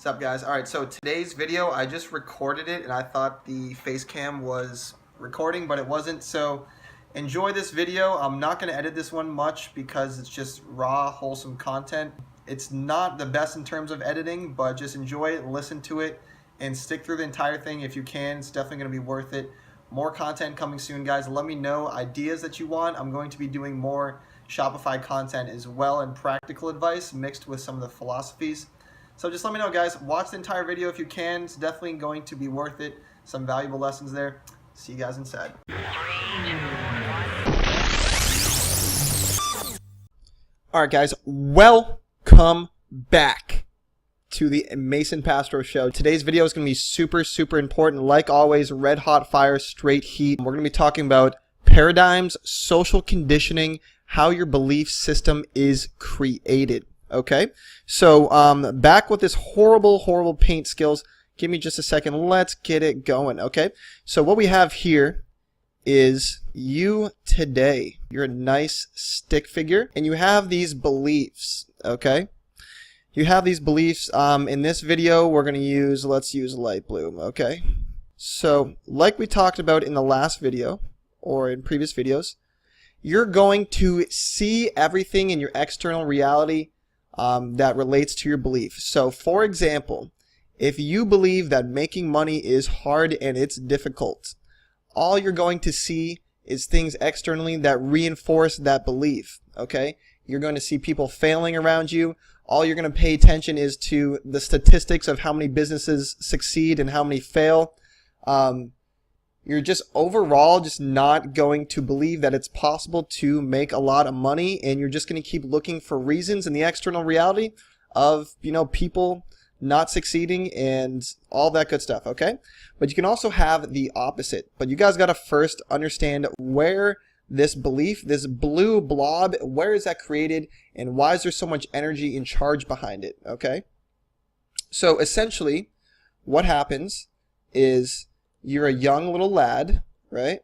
What's up, guys? Alright, so today's video, I just recorded it and I thought the face cam was recording, but it wasn't. So enjoy this video. I'm not going to edit this one much because it's just raw, wholesome content. It's not the best in terms of editing, but just enjoy it, listen to it, and stick through the entire thing if you can. It's definitely going to be worth it. More content coming soon, guys. Let me know ideas that you want. I'm going to be doing more Shopify content as well and practical advice mixed with some of the philosophies. So just let me know, guys. Watch the entire video if you can. It's definitely going to be worth it. Some valuable lessons there. See you guys inside. Alright, guys. Welcome back to the Mason Pastro Show. Today's video is going to be super important. Like always, red hot fire, straight heat. We're going to be talking about paradigms, social conditioning, how your belief system is created. Okay, so back with this horrible paint skills. Give me just a second. Let's get it going. Okay, so what we have here is you today. You're a nice stick figure, and you have these beliefs. Okay, you have these beliefs. In this video, we're going to use, let's use light blue. Okay, so like we talked about in the last video or in previous videos, you're going to see everything in your external reality that relates to your belief. So for example, if you believe that making money is hard and it's difficult, all you're going to see is things externally that reinforce that belief. Okay, you're going to see people failing around you. All you're going to pay attention is to the statistics of how many businesses succeed and how many fail. You're just overall just not going to believe that it's possible to make a lot of money, and you're just going to keep looking for reasons in the external reality of, people not succeeding and all that good stuff, okay? But you can also have the opposite. But you guys got to first understand where this belief, this blue blob, where is that created, and why is there so much energy and charge behind it, okay? So essentially, what happens is you're a young little lad, right?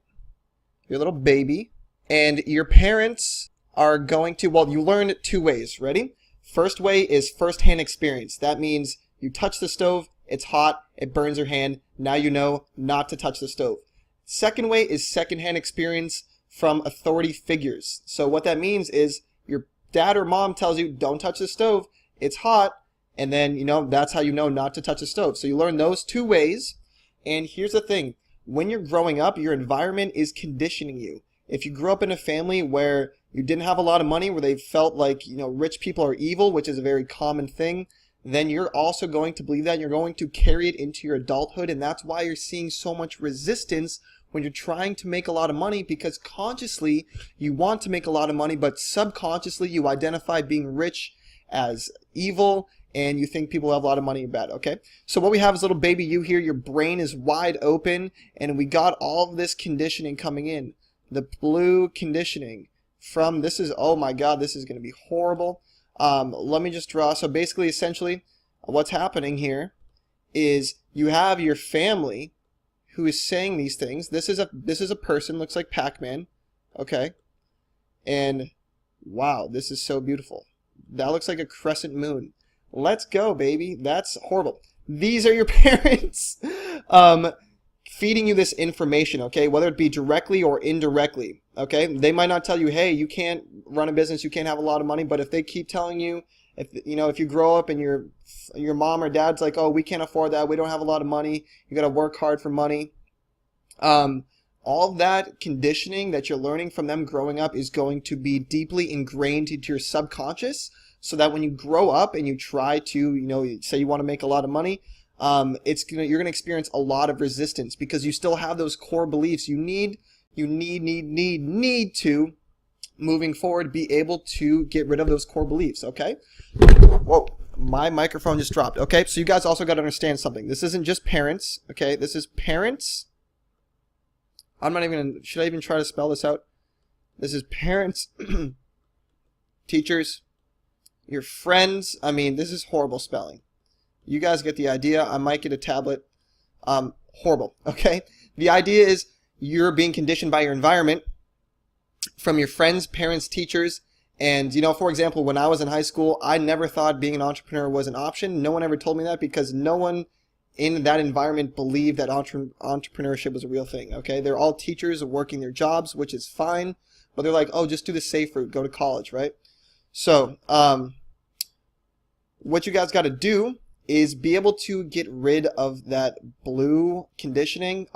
You're a little baby, and your parents are going to, well, you learn it two ways. Ready? First way is first-hand experience. That means you touch the stove, it's hot, it burns your hand. Now you know not to touch the stove. Second way is second-hand experience from authority figures. So what that means is your dad or mom tells you, don't touch the stove, it's hot, and then, that's how you know not to touch the stove. So you learn those two ways. And here's the thing, when you're growing up, your environment is conditioning you. If you grew up in a family where you didn't have a lot of money, where they felt like, rich people are evil, which is a very common thing, then you're also going to believe that, and you're going to carry it into your adulthood. And that's why you're seeing so much resistance when you're trying to make a lot of money, because consciously you want to make a lot of money, but subconsciously you identify being rich as evil, and you think people who have a lot of money are bad, okay? So what we have is little baby you here. Your brain is wide open, and we got all of this conditioning coming in. The blue conditioning from, this is, oh my God, this is going to be horrible. Let me just draw. So basically, essentially, what's happening here is you have your family who is saying these things. This is a person, looks like Pac-Man, okay? And wow, this is so beautiful. That looks like a crescent moon. Let's go, baby. That's horrible. These are your parents feeding you this information, okay? Whether it be directly or indirectly, okay? They might not tell you, hey, you can't run a business, you can't have a lot of money, but if they keep telling you, if you grow up and your mom or dad's like, oh, we can't afford that, we don't have a lot of money, you got to work hard for money. All that conditioning that you're learning from them growing up is going to be deeply ingrained into your subconscious, so that when you grow up and you try to, say you want to make a lot of money, you're gonna experience a lot of resistance because you still have those core beliefs. You need to, moving forward, be able to get rid of those core beliefs. Okay. Whoa, my microphone just dropped. Okay, so you guys also got to understand something. This isn't just parents. Okay, this is parents. Should I even try to spell this out? This is parents, teachers, your friends. I mean, this is horrible spelling. You guys get the idea. I might get a tablet. Horrible, okay? The idea is you're being conditioned by your environment, from your friends, parents, teachers, And, you know, for example, when I was in high school, I never thought being an entrepreneur was an option. No one ever told me that because no one in that environment believed that entrepreneurship was a real thing, okay? They're all teachers working their jobs, which is fine, but they're like, oh, just do the safe route, go to college, right? So, what you guys got to do is be able to get rid of that blue conditioning.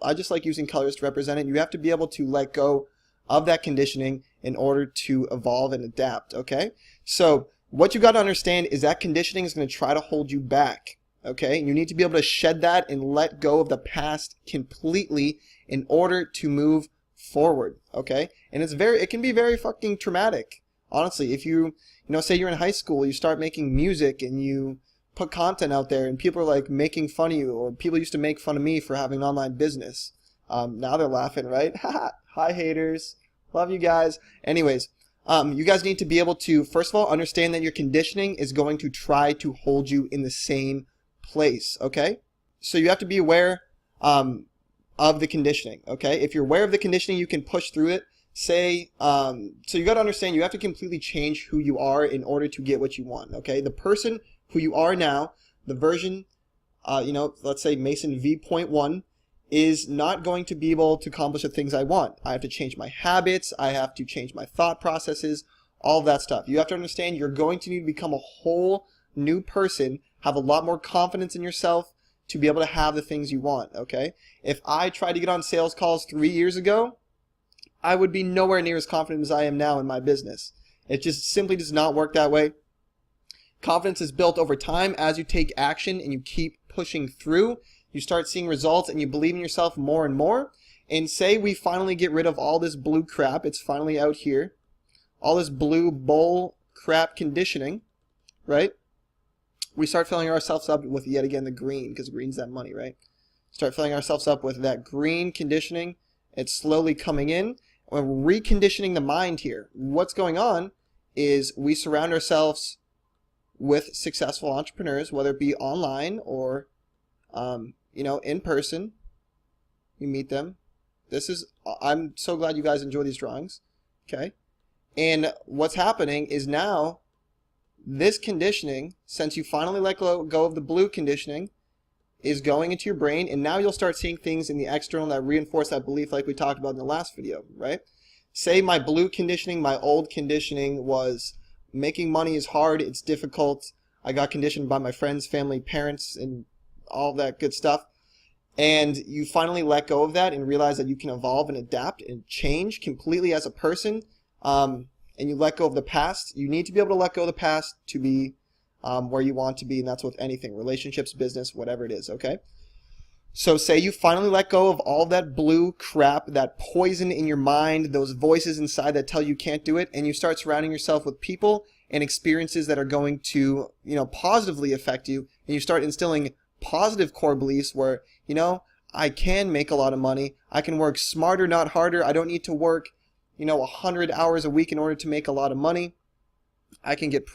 I just like using colors to represent it. You have to be able to let go of that conditioning in order to evolve and adapt, okay? So what you got to understand is that conditioning is going to try to hold you back, okay? You need to be able to shed that and let go of the past completely in order to move forward, okay? And it can be very fucking traumatic, honestly. If you say you're in high school, you start making music and you put content out there and people are like making fun of you, or people used to make fun of me for having an online business. Now they're laughing, right? Hi haters, love you guys. Anyways, you guys need to be able to, first of all, understand that your conditioning is going to try to hold you in the same place, okay? So you have to be aware of the conditioning, okay? If you're aware of the conditioning, you can push through it. So you got to understand you have to completely change who you are in order to get what you want, okay? The person who you are now, the version, let's say Mason V.1, is not going to be able to accomplish the things I want. I have to change my habits. I have to change my thought processes, all of that stuff. You have to understand you're going to need to become a whole new person, have a lot more confidence in yourself to be able to have the things you want, okay? If I tried to get on sales calls 3 years ago, I would be nowhere near as confident as I am now in my business. It just simply does not work that way. Confidence is built over time as you take action and you keep pushing through. You start seeing results and you believe in yourself more and more. And say we finally get rid of all this blue crap. It's finally out here. All this blue bull crap conditioning, right? We start filling ourselves up with, yet again, the green, because green's that money, right? Start filling ourselves up with that green conditioning. It's slowly coming in. We're reconditioning the mind here. What's going on is we surround ourselves with successful entrepreneurs, whether it be online or, in person. You meet them. I'm so glad you guys enjoy these drawings. Okay. And what's happening is now this conditioning, since you finally let go of the blue conditioning, is going into your brain, and now you'll start seeing things in the external that reinforce that belief like we talked about in the last video, right? Say my blue conditioning, my old conditioning was making money is hard, it's difficult. I got conditioned by my friends, family, parents, and all that good stuff. And you finally let go of that and realize that you can evolve and adapt and change completely as a person. And you let go of the past. You need to be able to let go of the past to be where you want to be, and that's with anything, relationships, business, whatever it is, okay? So say you finally let go of all that blue crap, that poison in your mind, those voices inside that tell you can't do it, and you start surrounding yourself with people and experiences that are going to, positively affect you, and you start instilling positive core beliefs where, I can make a lot of money, I can work smarter, not harder, I don't need to work, 100 hours a week in order to make a lot of money. I can get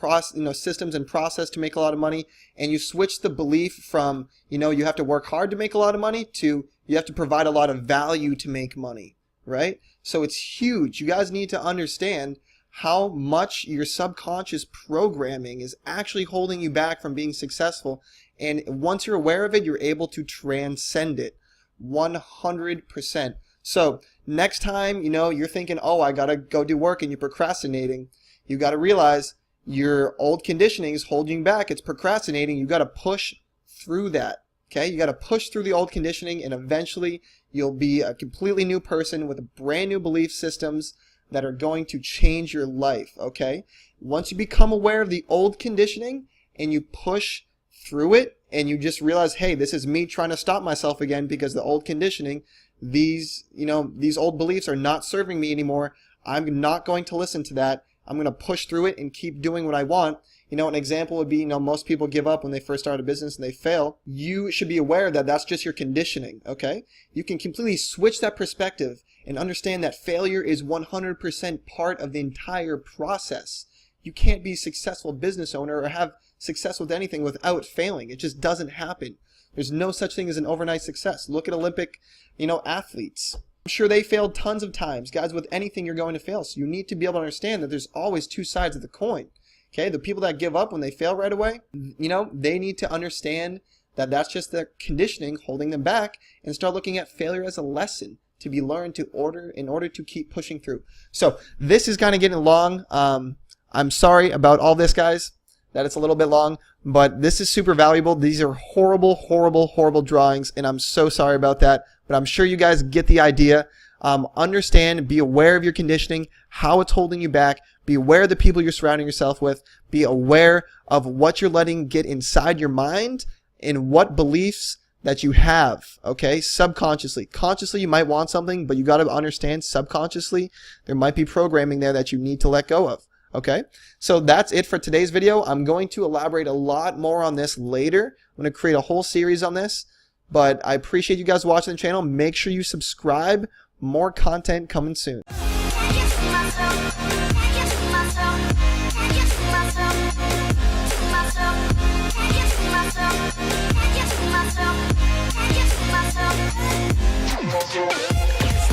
systems and process to make a lot of money, and you switch the belief from, you have to work hard to make a lot of money to you have to provide a lot of value to make money, right? So it's huge. You guys need to understand how much your subconscious programming is actually holding you back from being successful, and once you're aware of it, you're able to transcend it 100%. So next time, you're thinking, oh, I gotta go do work, and you're procrastinating, you got to realize your old conditioning is holding you back. It's procrastinating. You got to push through that. Okay? You got to push through the old conditioning, and eventually you'll be a completely new person with brand new belief systems that are going to change your life. Okay? Once you become aware of the old conditioning and you push through it and you just realize, hey, this is me trying to stop myself again because the old conditioning, these old beliefs are not serving me anymore. I'm not going to listen to that. I'm going to push through it and keep doing what I want. An example would be, most people give up when they first start a business and they fail. You should be aware that that's just your conditioning, okay? You can completely switch that perspective and understand that failure is 100% part of the entire process. You can't be a successful business owner or have success with anything without failing. It just doesn't happen. There's no such thing as an overnight success. Look at Olympic, athletes. I'm sure they failed tons of times. Guys, with anything you're going to fail. So you need to be able to understand that there's always two sides of the coin. Okay, the people that give up when they fail right away, you know, they need to understand that that's just their conditioning holding them back, and start looking at failure as a lesson to be learned in order to keep pushing through. So this is kind of getting long. I'm sorry about all this, guys, that it's a little bit long, but this is super valuable. These are horrible, horrible, horrible drawings, and I'm so sorry about that, but I'm sure you guys get the idea. Understand, be aware of your conditioning, how it's holding you back, be aware of the people you're surrounding yourself with, be aware of what you're letting get inside your mind and what beliefs that you have, okay, subconsciously. Consciously, you might want something, but you got to understand subconsciously, there might be programming there that you need to let go of, okay? So that's it for today's video. I'm going to elaborate a lot more on this later. I'm going to create a whole series on this, but I appreciate you guys watching the channel. Make sure you subscribe. More content coming soon.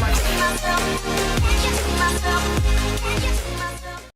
Myself.